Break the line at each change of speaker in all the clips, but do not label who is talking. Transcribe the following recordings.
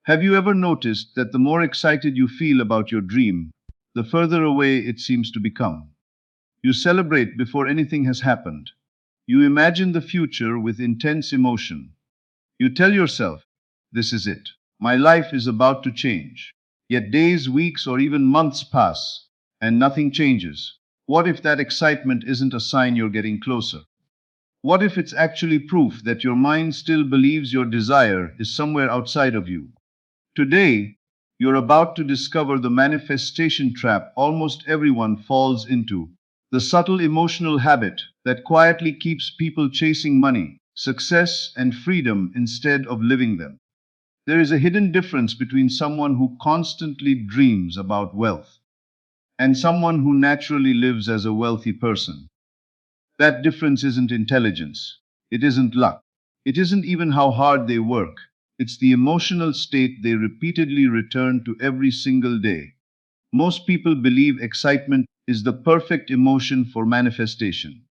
Have you ever noticed that the more excited you feel about your dream, the further away it seems to become? You celebrate before anything has happened. You imagine the future with intense emotion. You tell yourself, this is it. My life is about to change. Yet days, weeks, or even months pass, and nothing changes. What if that excitement isn't a sign you're getting closer? What if it's actually proof that your mind still believes your desire is somewhere outside of you? Today, you're about to discover the manifestation trap almost everyone falls into, the subtle emotional habit that quietly keeps people chasing money, success, and freedom instead of living them. There is a hidden difference between someone who constantly dreams about wealth and someone who naturally lives as a wealthy person. That difference isn't intelligence. It isn't luck. It isn't even how hard they work. It's the emotional state they repeatedly return to every single day. Most people believe excitement is the perfect emotion for manifestation.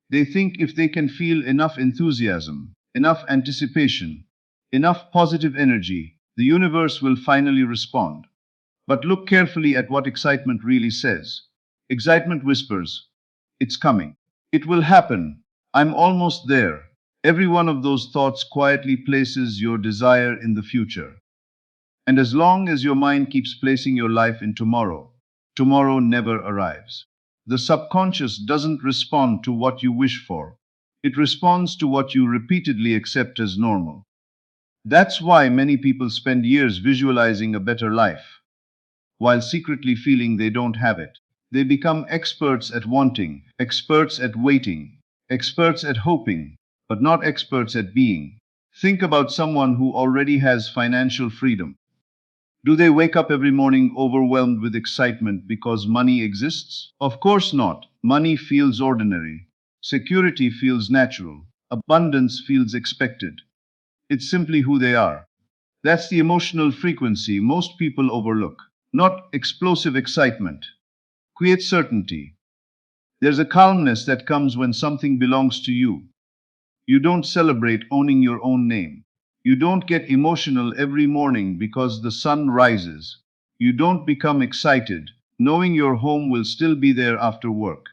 They think if they can feel enough enthusiasm, enough anticipation, enough positive energy, the universe will finally respond. But look carefully at what excitement really says. Excitement whispers, it's coming. It will happen. I'm almost there. Every one of those thoughts quietly places your desire in the future. And as long as your mind keeps placing your life in tomorrow, tomorrow never arrives. The subconscious doesn't respond to what you wish for. It responds to what you repeatedly accept as normal. That's why many people spend years visualizing a better life, while secretly feeling they don't have it. They become experts at wanting, experts at waiting, experts at hoping, but not experts at being. Think about someone who already has financial freedom. Do they wake up every morning overwhelmed with excitement because money exists? Of course not. Money feels ordinary. Security feels natural. Abundance feels expected. It's simply who they are. That's the emotional frequency most people overlook. Not explosive excitement. Create certainty. There's a calmness that comes when something belongs to you. You don't celebrate owning your own name. You don't get emotional every morning because the sun rises. You don't become excited knowing your home will still be there after work.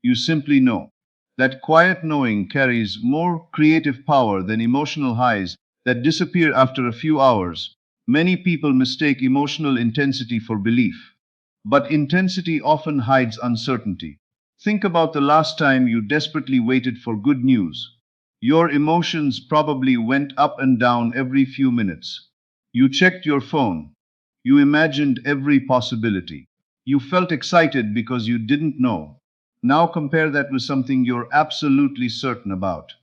You simply know. That quiet knowing carries more creative power than emotional highs that disappear after a few hours. Many people mistake emotional intensity for belief, but intensity often hides uncertainty. Think about the last time you desperately waited for good news. Your emotions probably went up and down every few minutes. You checked your phone. You imagined every possibility. You felt excited because you didn't know. Now compare that with something you're absolutely certain about.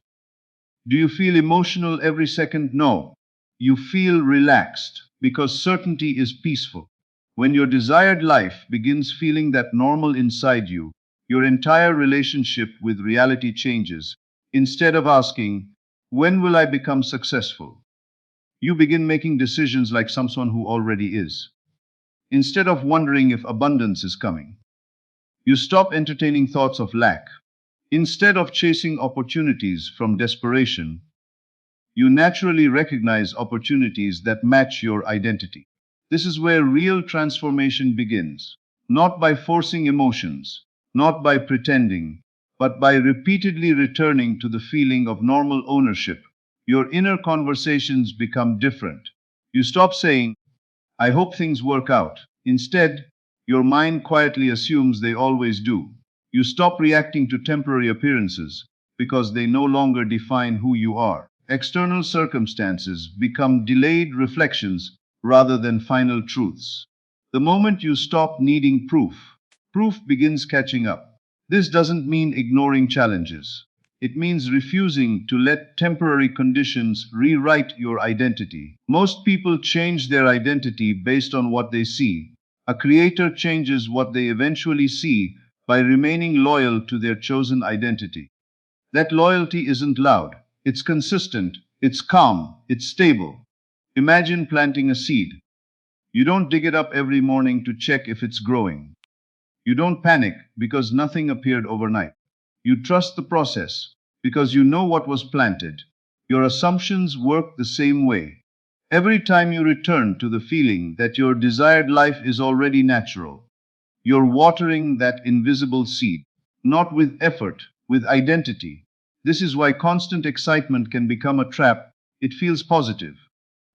Do you feel emotional every second? No. You feel relaxed because certainty is peaceful. When your desired life begins feeling that normal inside you, your entire relationship with reality changes. Instead of asking, when will I become successful? You begin making decisions like someone who already is. Instead of wondering if abundance is coming, you stop entertaining thoughts of lack. Instead of chasing opportunities from desperation, you naturally recognize opportunities that match your identity. This is where real transformation begins, not by forcing emotions, not by pretending, but by repeatedly returning to the feeling of normal ownership. Your inner conversations become different. You stop saying, I hope things work out. Instead, your mind quietly assumes they always do. You stop reacting to temporary appearances because they no longer define who you are. External circumstances become delayed reflections rather than final truths. The moment you stop needing proof, proof begins catching up. This doesn't mean ignoring challenges. It means refusing to let temporary conditions rewrite your identity. Most people change their identity based on what they see. A creator changes what they eventually see by remaining loyal to their chosen identity. That loyalty isn't loud, it's consistent, it's calm, it's stable. Imagine planting a seed. You don't dig it up every morning to check if it's growing. You don't panic because nothing appeared overnight. You trust the process because you know what was planted. Your assumptions work the same way. Every time you return to the feeling that your desired life is already natural, you're watering that invisible seed, not with effort, with identity. This is why constant excitement can become a trap. It feels positive,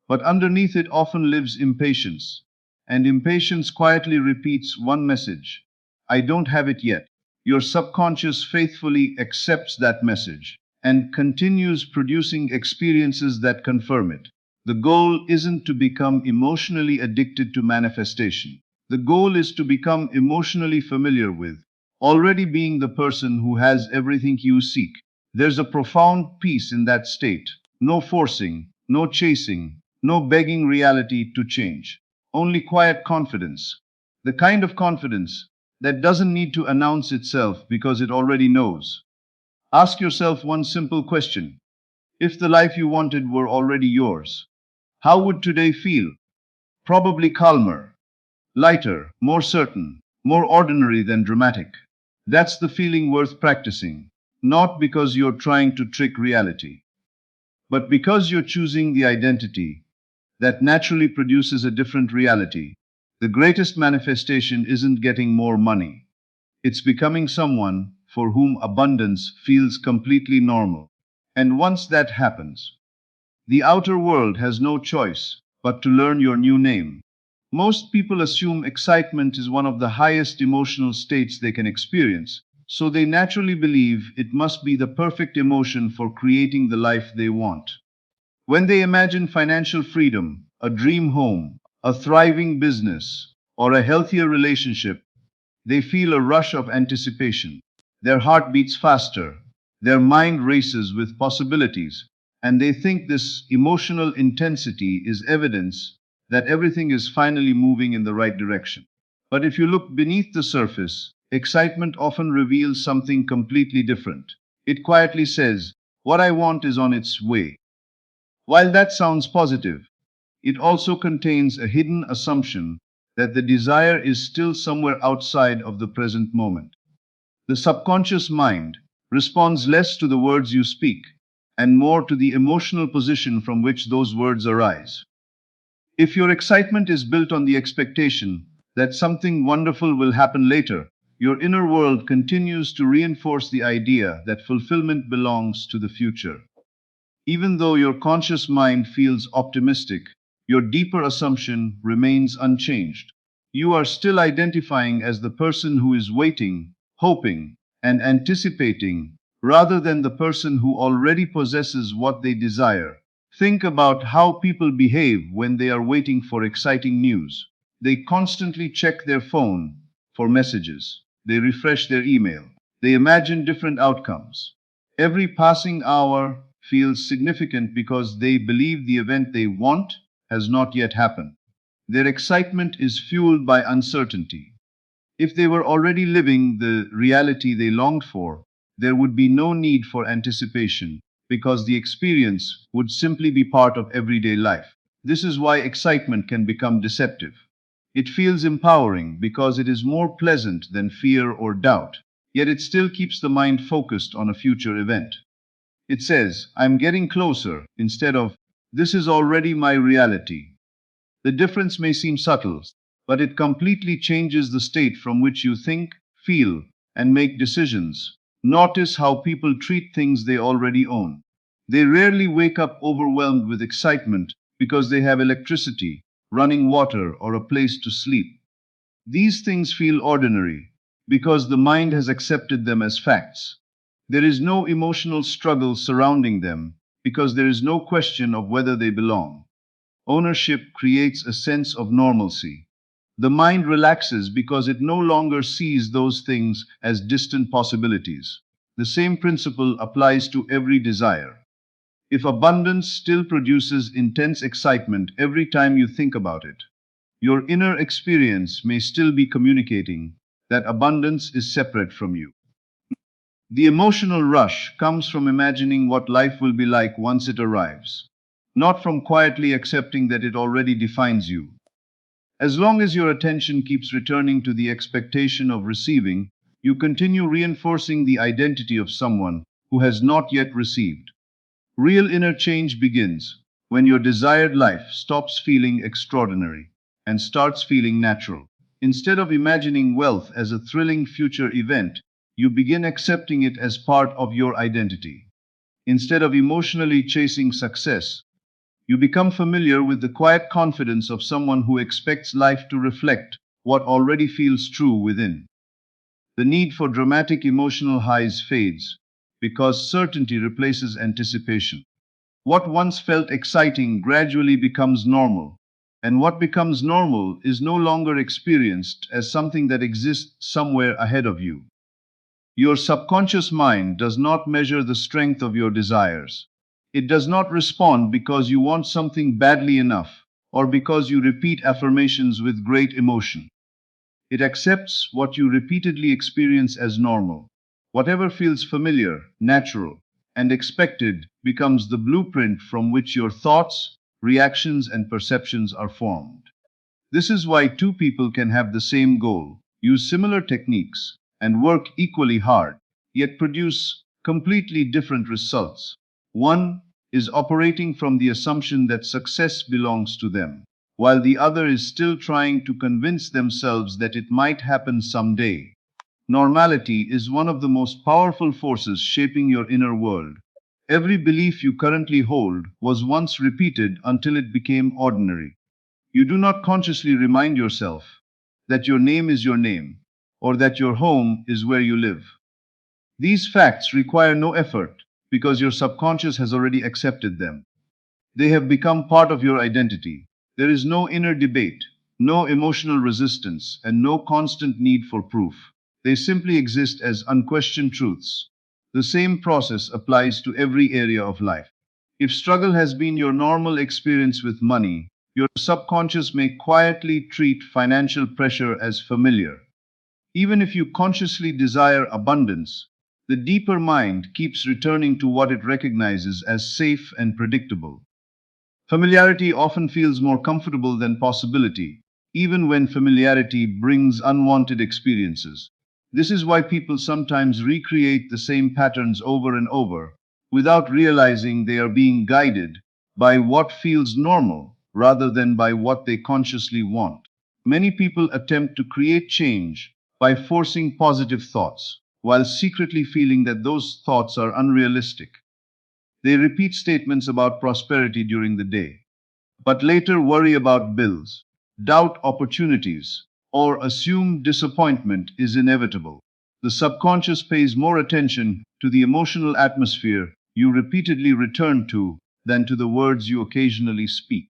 but underneath it often lives impatience. And impatience quietly repeats one message: I don't have it yet. Your subconscious faithfully accepts that message and continues producing experiences that confirm it. The goal isn't to become emotionally addicted to manifestation. The goal is to become emotionally familiar with already being the person who has everything you seek. There's a profound peace in that state. No forcing, no chasing, no begging reality to change. Only quiet confidence. The kind of confidence that doesn't need to announce itself because it already knows. Ask yourself one simple question. If the life you wanted were already yours, how would today feel? Probably calmer, lighter, more certain, more ordinary than dramatic. That's the feeling worth practicing, not because you're trying to trick reality, but because you're choosing the identity that naturally produces a different reality. The greatest manifestation isn't getting more money, it's becoming someone for whom abundance feels completely normal. And once that happens, the outer world has no choice but to learn your new name. Most people assume excitement is one of the highest emotional states they can experience, so they naturally believe it must be the perfect emotion for creating the life they want. When they imagine financial freedom, a dream home, a thriving business, or a healthier relationship, they feel a rush of anticipation. Their heart beats faster, their mind races with possibilities, and they think this emotional intensity is evidence that everything is finally moving in the right direction. But if you look beneath the surface, excitement often reveals something completely different. It quietly says, what I want is on its way. While that sounds positive, it also contains a hidden assumption that the desire is still somewhere outside of the present moment. The subconscious mind responds less to the words you speak and more to the emotional position from which those words arise. If your excitement is built on the expectation that something wonderful will happen later, your inner world continues to reinforce the idea that fulfillment belongs to the future. Even though your conscious mind feels optimistic, your deeper assumption remains unchanged. You are still identifying as the person who is waiting, hoping, and anticipating, rather than the person who already possesses what they desire. Think about how people behave when they are waiting for exciting news. They constantly check their phone for messages. They refresh their email. They imagine different outcomes. Every passing hour feels significant because they believe the event they want has not yet happened. Their excitement is fueled by uncertainty. If they were already living the reality they longed for, there would be no need for anticipation because the experience would simply be part of everyday life. This is why excitement can become deceptive. It feels empowering because it is more pleasant than fear or doubt, yet it still keeps the mind focused on a future event. It says, I'm getting closer, instead of, this is already my reality. The difference may seem subtle, but it completely changes the state from which you think, feel, and make decisions. Notice how people treat things they already own. They rarely wake up overwhelmed with excitement because they have electricity, running water, or a place to sleep. These things feel ordinary because the mind has accepted them as facts. There is no emotional struggle surrounding them because there is no question of whether they belong. Ownership creates a sense of normalcy. The mind relaxes because it no longer sees those things as distant possibilities. The same principle applies to every desire. If abundance still produces intense excitement every time you think about it, your inner experience may still be communicating that abundance is separate from you. The emotional rush comes from imagining what life will be like once it arrives, not from quietly accepting that it already defines you. As long as your attention keeps returning to the expectation of receiving, you continue reinforcing the identity of someone who has not yet received. Real inner change begins when your desired life stops feeling extraordinary and starts feeling natural. Instead of imagining wealth as a thrilling future event, you begin accepting it as part of your identity. Instead of emotionally chasing success, you become familiar with the quiet confidence of someone who expects life to reflect what already feels true within. The need for dramatic emotional highs fades because certainty replaces anticipation. What once felt exciting gradually becomes normal, and what becomes normal is no longer experienced as something that exists somewhere ahead of you. Your subconscious mind does not measure the strength of your desires. It does not respond because you want something badly enough or because you repeat affirmations with great emotion. It accepts what you repeatedly experience as normal. Whatever feels familiar, natural, and expected becomes the blueprint from which your thoughts, reactions, and perceptions are formed. This is why two people can have the same goal, use similar techniques, and work equally hard, yet produce completely different results. One is operating from the assumption that success belongs to them, while the other is still trying to convince themselves that it might happen someday. Normality is one of the most powerful forces shaping your inner world. Every belief you currently hold was once repeated until it became ordinary. You do not consciously remind yourself that your name is your name or that your home is where you live. These facts require no effort because your subconscious has already accepted them. They have become part of your identity. There is no inner debate, no emotional resistance, and no constant need for proof. They simply exist as unquestioned truths. The same process applies to every area of life. If struggle has been your normal experience with money, your subconscious may quietly treat financial pressure as familiar. Even if you consciously desire abundance, the deeper mind keeps returning to what it recognizes as safe and predictable. Familiarity often feels more comfortable than possibility, even when familiarity brings unwanted experiences. This is why people sometimes recreate the same patterns over and over without realizing they are being guided by what feels normal rather than by what they consciously want. Many people attempt to create change by forcing positive thoughts, while secretly feeling that those thoughts are unrealistic. They repeat statements about prosperity during the day, but later worry about bills, doubt opportunities, or assume disappointment is inevitable. The subconscious pays more attention to the emotional atmosphere you repeatedly return to than to the words you occasionally speak.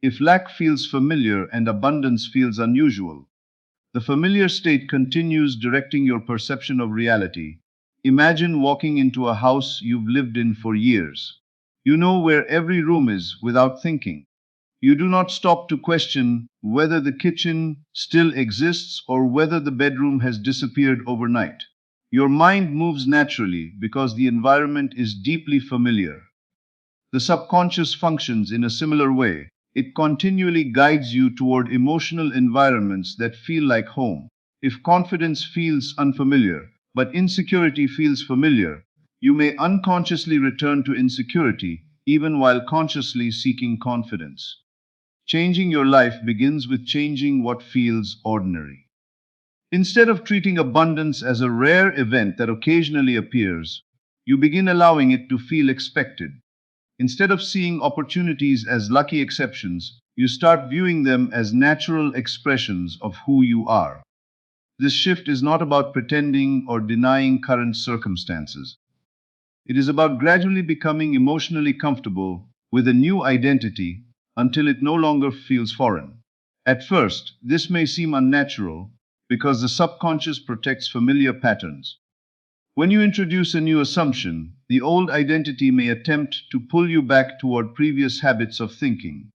If lack feels familiar and abundance feels unusual, the familiar state continues directing your perception of reality. Imagine walking into a house you've lived in for years. You know where every room is without thinking. You do not stop to question whether the kitchen still exists or whether the bedroom has disappeared overnight. Your mind moves naturally because the environment is deeply familiar. The subconscious functions in a similar way. It continually guides you toward emotional environments that feel like home. If confidence feels unfamiliar, but insecurity feels familiar, you may unconsciously return to insecurity even while consciously seeking confidence. Changing your life begins with changing what feels ordinary. Instead of treating abundance as a rare event that occasionally appears, you begin allowing it to feel expected. Instead of seeing opportunities as lucky exceptions, you start viewing them as natural expressions of who you are. This shift is not about pretending or denying current circumstances. It is about gradually becoming emotionally comfortable with a new identity until it no longer feels foreign. At first, this may seem unnatural because the subconscious protects familiar patterns. When you introduce a new assumption, the old identity may attempt to pull you back toward previous habits of thinking.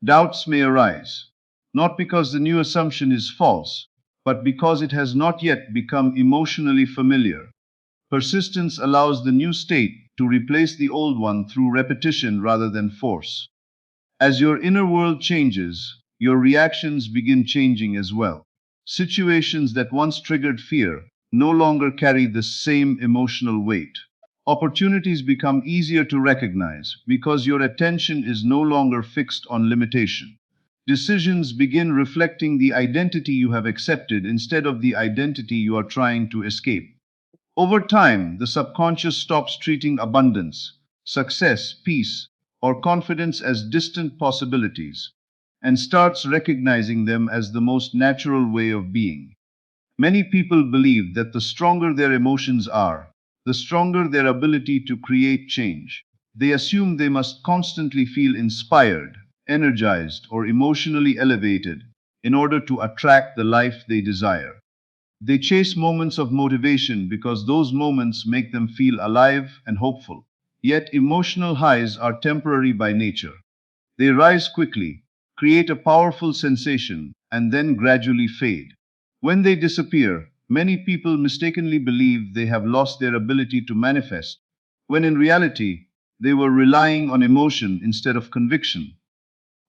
Doubts may arise, not because the new assumption is false, but because it has not yet become emotionally familiar. Persistence allows the new state to replace the old one through repetition rather than force. As your inner world changes, your reactions begin changing as well. Situations that once triggered fear no longer carry the same emotional weight. Opportunities become easier to recognize because your attention is no longer fixed on limitation. Decisions begin reflecting the identity you have accepted instead of the identity you are trying to escape. Over time, the subconscious stops treating abundance, success, peace, or confidence as distant possibilities and starts recognizing them as the most natural way of being. Many people believe that the stronger their emotions are, the stronger their ability to create change. They assume they must constantly feel inspired, energized, or emotionally elevated in order to attract the life they desire. They chase moments of motivation because those moments make them feel alive and hopeful. Yet emotional highs are temporary by nature. They rise quickly, create a powerful sensation, and then gradually fade. When they disappear, many people mistakenly believe they have lost their ability to manifest, when in reality, they were relying on emotion instead of conviction.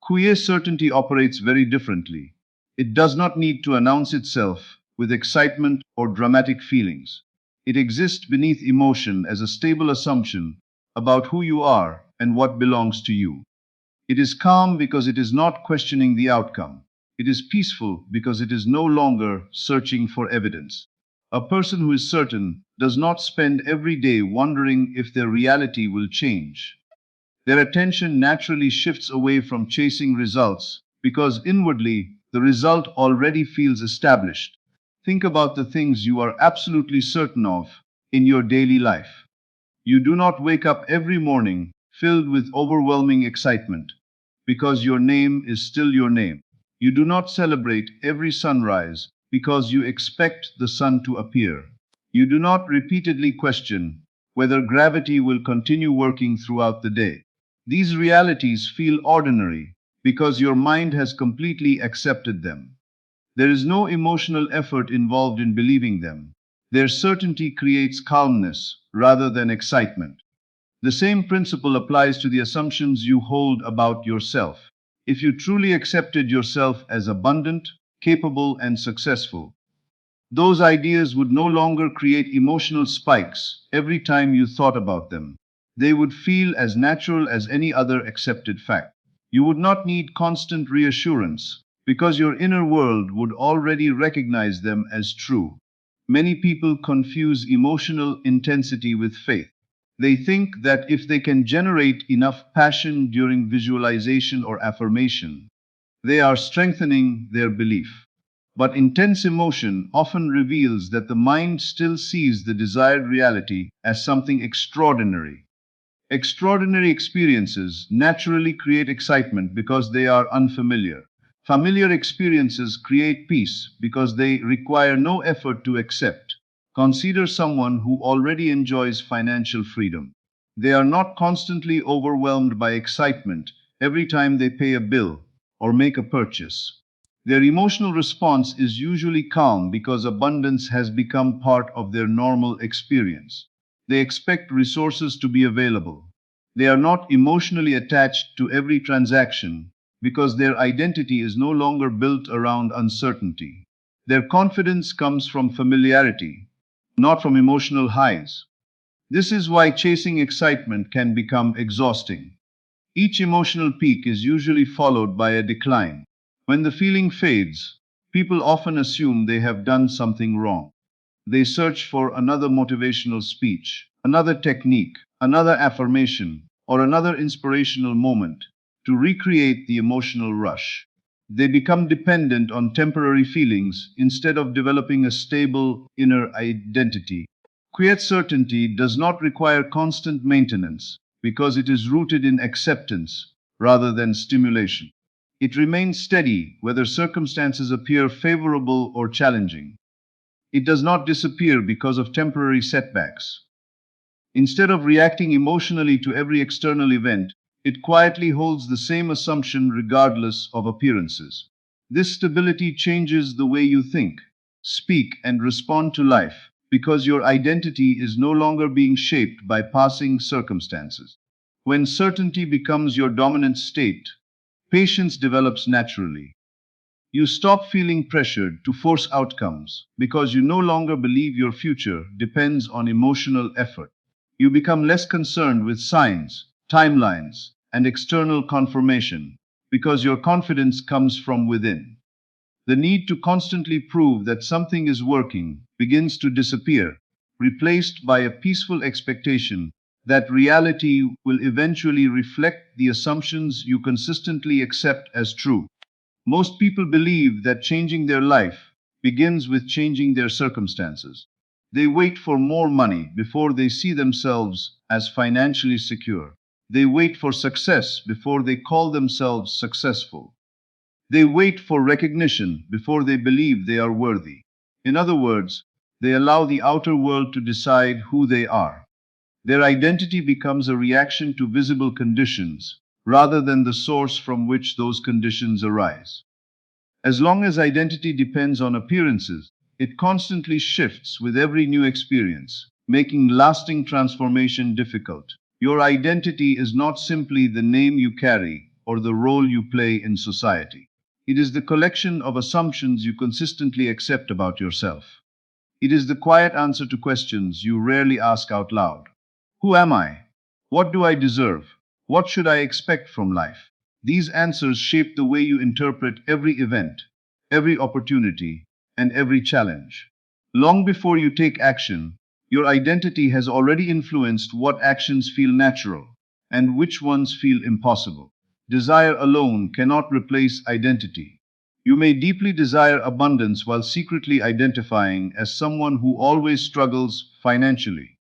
Queer certainty operates very differently. It does not need to announce itself with excitement or dramatic feelings. It exists beneath emotion as a stable assumption about who you are and what belongs to you. It is calm because it is not questioning the outcome. It is peaceful because it is no longer searching for evidence. A person who is certain does not spend every day wondering if their reality will change. Their attention naturally shifts away from chasing results because inwardly the result already feels established. Think about the things you are absolutely certain of in your daily life. You do not wake up every morning filled with overwhelming excitement because your name is still your name. You do not celebrate every sunrise because you expect the sun to appear. You do not repeatedly question whether gravity will continue working throughout the day. These realities feel ordinary because your mind has completely accepted them. There is no emotional effort involved in believing them. Their certainty creates calmness rather than excitement. The same principle applies to the assumptions you hold about yourself. If you truly accepted yourself as abundant, capable, and successful, those ideas would no longer create emotional spikes every time you thought about them. They would feel as natural as any other accepted fact. You would not need constant reassurance because your inner world would already recognize them as true. Many people confuse emotional intensity with faith. They think that if they can generate enough passion during visualization or affirmation, they are strengthening their belief. But intense emotion often reveals that the mind still sees the desired reality as something extraordinary. Extraordinary experiences naturally create excitement because they are unfamiliar. Familiar experiences create peace because they require no effort to accept. Consider someone who already enjoys financial freedom. They are not constantly overwhelmed by excitement every time they pay a bill or make a purchase. Their emotional response is usually calm because abundance has become part of their normal experience. They expect resources to be available. They are not emotionally attached to every transaction because their identity is no longer built around uncertainty. Their confidence comes from familiarity, not from emotional highs. This is why chasing excitement can become exhausting. Each emotional peak is usually followed by a decline. When the feeling fades, people often assume they have done something wrong. They search for another motivational speech, another technique, another affirmation, or another inspirational moment to recreate the emotional rush. They become dependent on temporary feelings instead of developing a stable inner identity. Quiet certainty does not require constant maintenance because it is rooted in acceptance rather than stimulation. It remains steady whether circumstances appear favorable or challenging. It does not disappear because of temporary setbacks. Instead of reacting emotionally to every external event, it quietly holds the same assumption regardless of appearances. This stability changes the way you think, speak, and respond to life because your identity is no longer being shaped by passing circumstances. When certainty becomes your dominant state, patience develops naturally. You stop feeling pressured to force outcomes because you no longer believe your future depends on emotional effort. You become less concerned with signs, timelines, and external confirmation because your confidence comes from within. The need to constantly prove that something is working begins to disappear, replaced by a peaceful expectation that reality will eventually reflect the assumptions you consistently accept as true. Most people believe that changing their life begins with changing their circumstances. They wait for more money before they see themselves as financially secure. They wait for success before they call themselves successful. They wait for recognition before they believe they are worthy. In other words, they allow the outer world to decide who they are. Their identity becomes a reaction to visible conditions rather than the source from which those conditions arise. As long as identity depends on appearances, it constantly shifts with every new experience, making lasting transformation difficult. Your identity is not simply the name you carry or the role you play in society. It is the collection of assumptions you consistently accept about yourself. It is the quiet answer to questions you rarely ask out loud. Who am I? What do I deserve? What should I expect from life? These answers shape the way you interpret every event, every opportunity, and every challenge. Long before you take action, your identity has already influenced what actions feel natural and which ones feel impossible. Desire alone cannot replace identity. You may deeply desire abundance while secretly identifying as someone who always struggles financially.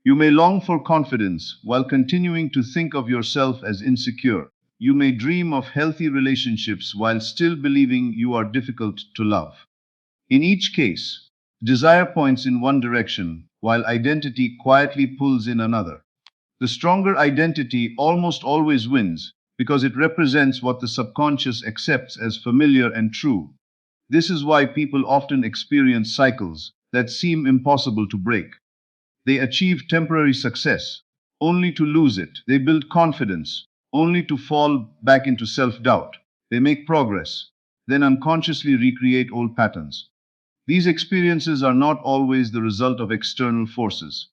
You may long for confidence while continuing to think of yourself as insecure. You may dream of healthy relationships while still believing you are difficult to love. In each case, desire points in one direction while identity quietly pulls in another. The stronger identity almost always wins because it represents what the subconscious accepts as familiar and true. This is why people often experience cycles that seem impossible to break. They achieve temporary success, only to lose it. They build confidence, only to fall back into self doubt. They make progress, then unconsciously recreate old patterns. These experiences are not always the result of external forces.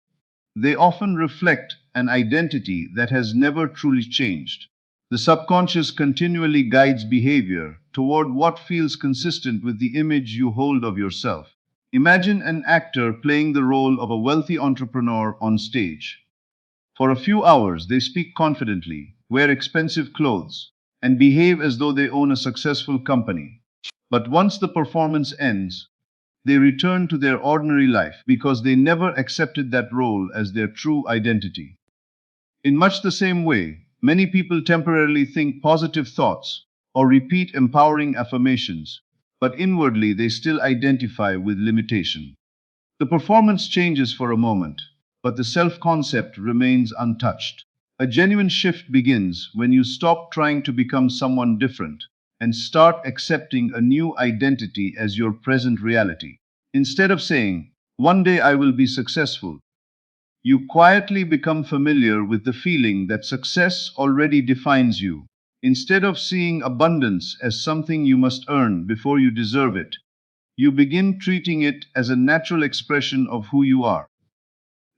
They often reflect an identity that has never truly changed. The subconscious continually guides behavior toward what feels consistent with the image you hold of yourself. Imagine an actor playing the role of a wealthy entrepreneur on stage. For a few hours, they speak confidently, wear expensive clothes, and behave as though they own a successful company. But once the performance ends, they return to their ordinary life because they never accepted that role as their true identity. In much the same way, many people temporarily think positive thoughts or repeat empowering affirmations, but inwardly they still identify with limitation. The performance changes for a moment, but the self concept remains untouched. A genuine shift begins when you stop trying to become someone different and start accepting a new identity as your present reality. Instead of saying, "One day I will be successful," you quietly become familiar with the feeling that success already defines you. Instead of seeing abundance as something you must earn before you deserve it, you begin treating it as a natural expression of who you are.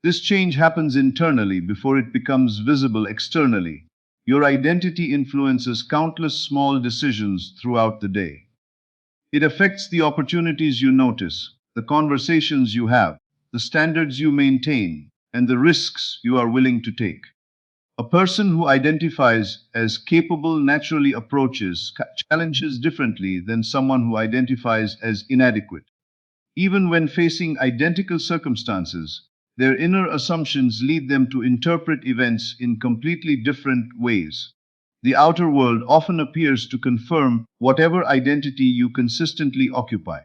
This change happens internally before it becomes visible externally. Your identity influences countless small decisions throughout the day. It affects the opportunities you notice, the conversations you have, the standards you maintain, and the risks you are willing to take. A person who identifies as capable naturally approaches challenges differently than someone who identifies as inadequate. Even when facing identical circumstances, their inner assumptions lead them to interpret events in completely different ways. The outer world often appears to confirm whatever identity you consistently occupy.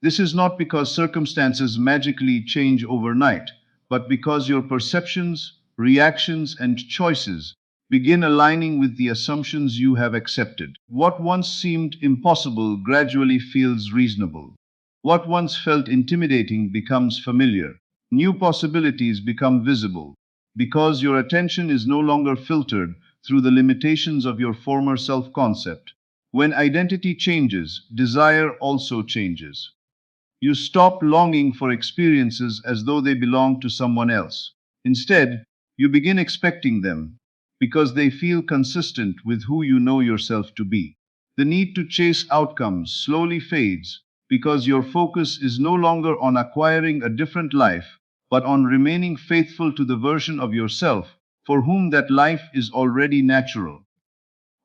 This is not because circumstances magically change overnight, but because your perceptions, reactions, and choices begin aligning with the assumptions you have accepted. What once seemed impossible gradually feels reasonable. What once felt intimidating becomes familiar. New possibilities become visible because your attention is no longer filtered through the limitations of your former self concept. When identity changes, desire also changes. You stop longing for experiences as though they belong to someone else. Instead, you begin expecting them because they feel consistent with who you know yourself to be. The need to chase outcomes slowly fades because your focus is no longer on acquiring a different life, but on remaining faithful to the version of yourself for whom that life is already natural.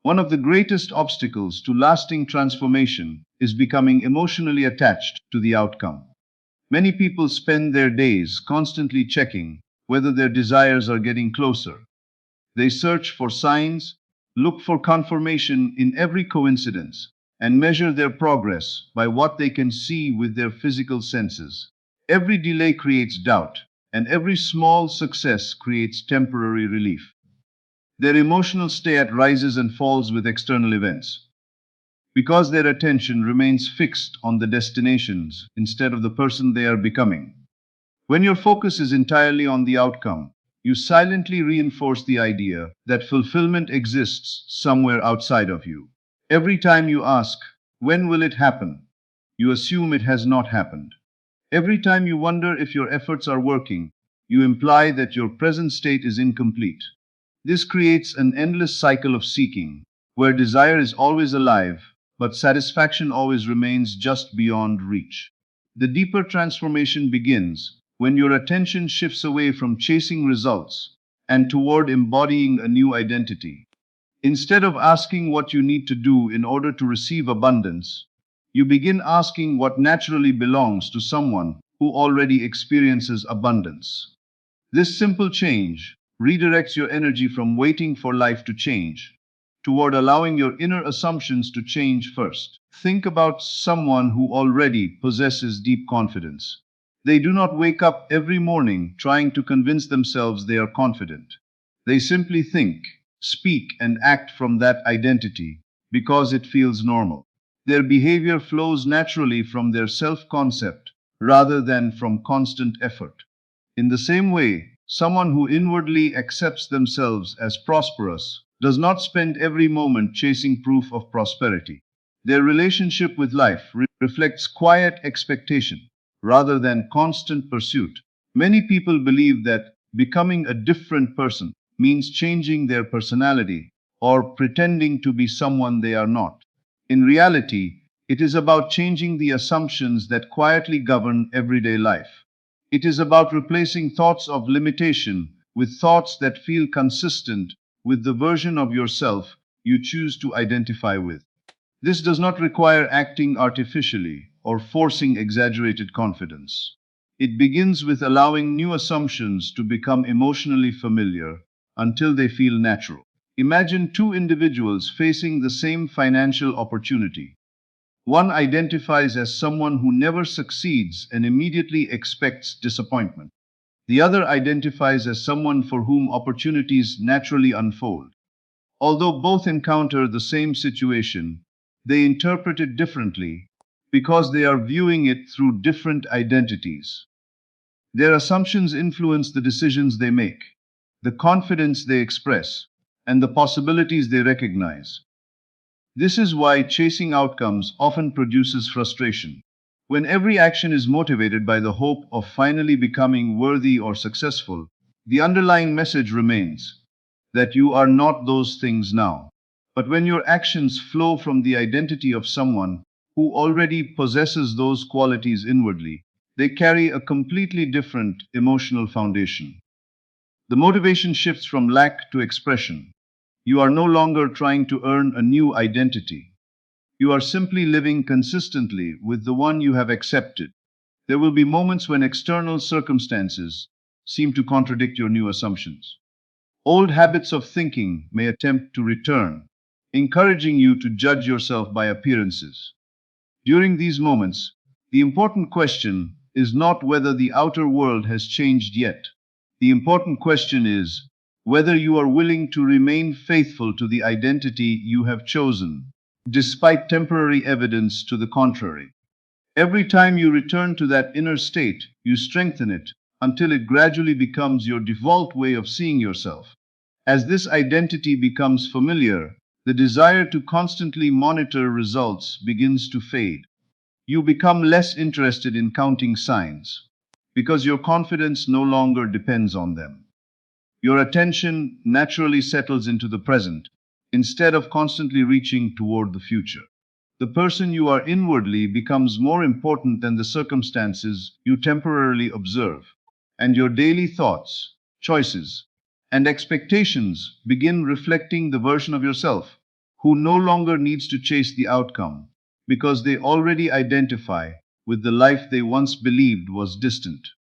One of the greatest obstacles to lasting transformation is becoming emotionally attached to the outcome. Many people spend their days constantly checking whether their desires are getting closer. They search for signs, look for confirmation in every coincidence, and measure their progress by what they can see with their physical senses. Every delay creates doubt, and every small success creates temporary relief. Their emotional state rises and falls with external events because their attention remains fixed on the destinations instead of the person they are becoming. When your focus is entirely on the outcome, you silently reinforce the idea that fulfillment exists somewhere outside of you. Every time you ask, when will it happen? You assume it has not happened. Every time you wonder if your efforts are working, you imply that your present state is incomplete. This creates an endless cycle of seeking, where desire is always alive, but satisfaction always remains just beyond reach. The deeper transformation begins when your attention shifts away from chasing results and toward embodying a new identity. Instead of asking what you need to do in order to receive abundance, you begin asking what naturally belongs to someone who already experiences abundance. This simple change redirects your energy from waiting for life to change toward allowing your inner assumptions to change first. Think about someone who already possesses deep confidence. They do not wake up every morning trying to convince themselves they are confident. They simply think, speak, and act from that identity because it feels normal. Their behavior flows naturally from their self concept rather than from constant effort. In the same way, someone who inwardly accepts themselves as prosperous does not spend every moment chasing proof of prosperity. Their relationship with life reflects quiet expectation rather than constant pursuit. Many people believe that becoming a different person means changing their personality or pretending to be someone they are not. In reality, it is about changing the assumptions that quietly govern everyday life. It is about replacing thoughts of limitation with thoughts that feel consistent with the version of yourself you choose to identify with. This does not require acting artificially or forcing exaggerated confidence. It begins with allowing new assumptions to become emotionally familiar until they feel natural. Imagine two individuals facing the same financial opportunity. One identifies as someone who never succeeds and immediately expects disappointment. The other identifies as someone for whom opportunities naturally unfold. Although both encounter the same situation, they interpret it differently because they are viewing it through different identities. Their assumptions influence the decisions they make, the confidence they express, and the possibilities they recognize. This is why chasing outcomes often produces frustration. When every action is motivated by the hope of finally becoming worthy or successful, the underlying message remains that you are not those things now. But when your actions flow from the identity of someone who already possesses those qualities inwardly, they carry a completely different emotional foundation. The motivation shifts from lack to expression. You are no longer trying to earn a new identity. You are simply living consistently with the one you have accepted. There will be moments when external circumstances seem to contradict your new assumptions. Old habits of thinking may attempt to return, encouraging you to judge yourself by appearances. During these moments, the important question is not whether the outer world has changed yet. The important question is whether you are willing to remain faithful to the identity you have chosen, despite temporary evidence to the contrary. Every time you return to that inner state, you strengthen it until it gradually becomes your default way of seeing yourself. As this identity becomes familiar, the desire to constantly monitor results begins to fade. You become less interested in counting signs because your confidence no longer depends on them. Your attention naturally settles into the present instead of constantly reaching toward the future. The person you are inwardly becomes more important than the circumstances you temporarily observe, and your daily thoughts, choices, and expectations begin reflecting the version of yourself who no longer needs to chase the outcome because they already identify with the life they once believed was distant.